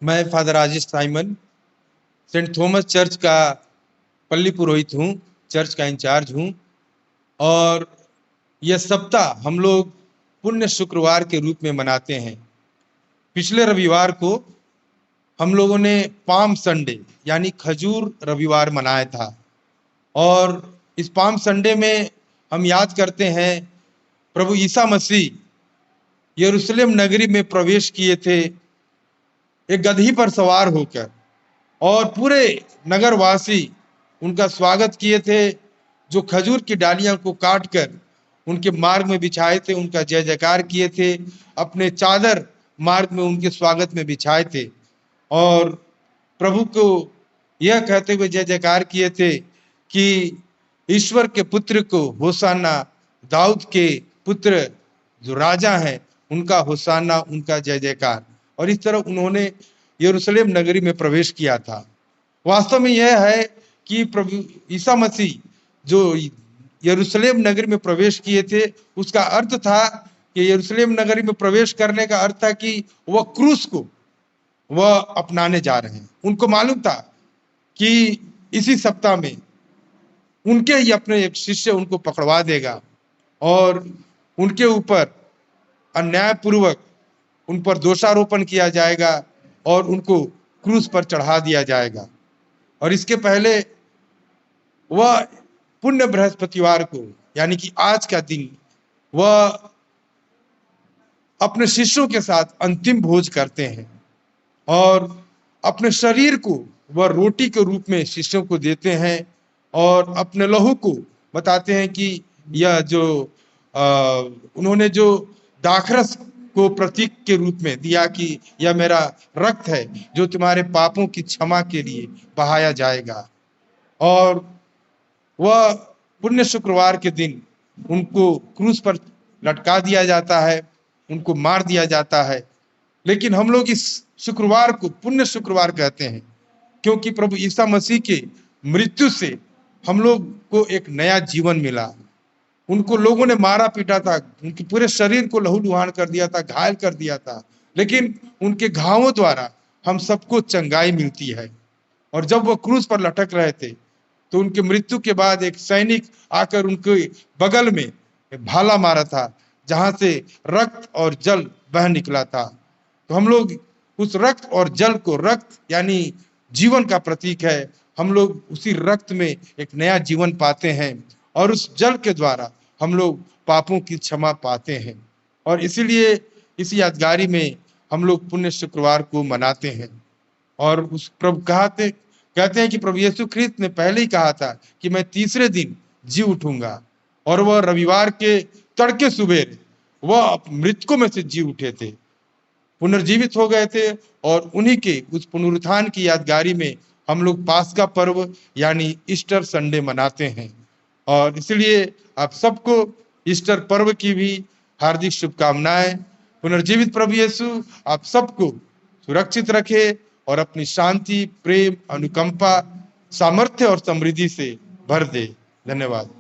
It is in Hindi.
मैं father Rajesh Simon saint Thomas church का पल्ली पुरोहित हूँ, चर्च का इंचार्ज हूँ। और यह सप्ताह हम लोग पुण्य शुक्रवार के रूप में मनाते हैं। पिछले रविवार को हम लोगों ने पाम संडे यानी खजूर रविवार मनाया था। और इस पाम संडे में हम याद करते हैं प्रभु ईसा मसीह यरूशलेम नगरी में प्रवेश किए थे एक गदही पर सवार होकर, और पूरे नगरवासी उनका स्वागत किए थे। जो खजूर की डालियां को काटकर उनके मार्ग में बिछाए थे, उनका जय जयकार किए थे, अपने चादर मार्ग में उनके स्वागत में बिछाए थे और प्रभु को यह कहते हुए जय जयकार किए थे कि ईश्वर के पुत्र को होसाना, दाऊद के पुत्र जो राजा हैं उनका होसाना, उनका जय जयकार। और इस तरह उन्होंने यरूशलेम नगरी में प्रवेश किया था। वास्तव में यह है कि प्रभु ईसा मसीह जो यरूशलेम नगरी में प्रवेश किए थे, उसका अर्थ था कि यरूशलेम नगरी में प्रवेश करने का अर्थ था कि वह क्रूस को वह अपनाने जा रहे हैं। उनको मालूम था कि इसी सप्ताह में उनके ही अपने एक शिष्य उनको पकड़वा देगा और उनके ऊपर अन्यायपूर्वक उन पर दोषारोपण किया जाएगा और उनको क्रूस पर चढ़ा दिया जाएगा। और इसके पहले वह पुण्य बृहस्पतिवार को यानी कि आज का दिन वह अपने शिष्यों के साथ अंतिम भोज करते हैं और अपने शरीर को वह रोटी के रूप में शिष्यों को देते हैं और अपने लहू को बताते हैं कि यह जो उन्होंने जो दाखरस को प्रतीक के रूप में दिया कि यह मेरा रक्त है जो तुम्हारे पापों की क्षमा के लिए बहाया जाएगा। और वह पुण्य शुक्रवार के दिन उनको क्रूस पर लटका दिया जाता है, उनको मार दिया जाता है। लेकिन हम लोग इस शुक्रवार को पुण्य शुक्रवार कहते हैं क्योंकि प्रभु ईसा मसीह के मृत्यु से हम लोग को एक नया जीवन मिला। उनको लोगों ने मारा पीटा था, उनके पूरे शरीर को लहूलुहान कर दिया था, घायल कर दिया था, लेकिन उनके घावों द्वारा हम सबको चंगाई मिलती है। और जब वो क्रूस पर लटक रहे थे तो उनके मृत्यु के बाद एक सैनिक आकर उनके बगल में भाला मारा था जहां से रक्त और जल बह निकला था। तो हम लोग उस रक्त और जल को, रक्त यानी जीवन का प्रतीक है, हम लोग उसी रक्त में एक नया जीवन पाते हैं और उस जल के द्वारा हम लोग पापों की क्षमा पाते हैं। और इसीलिए इस यादगारी में हम लोग पुण्य शुक्रवार को मनाते हैं। और उस प्रभु कहते हैं कि प्रभु यीशु ख्रीस्त ने पहले ही कहा था कि मैं तीसरे दिन जी उठूंगा, और वह रविवार के तड़के सुबह वह मृतकों में से जी उठे थे, पुनर्जीवित हो गए थे। और उन्हीं के उस पुनरुत्थान की यादगारी में हम लोग पास्का पर्व यानी ईस्टर संडे मनाते हैं। और इसलिए आप सबको ईस्टर पर्व की भी हार्दिक शुभकामनाएं। पुनर्जीवित प्रभु यीशु आप सबको सुरक्षित रखे और अपनी शांति, प्रेम, अनुकंपा, सामर्थ्य और समृद्धि से भर दे। धन्यवाद।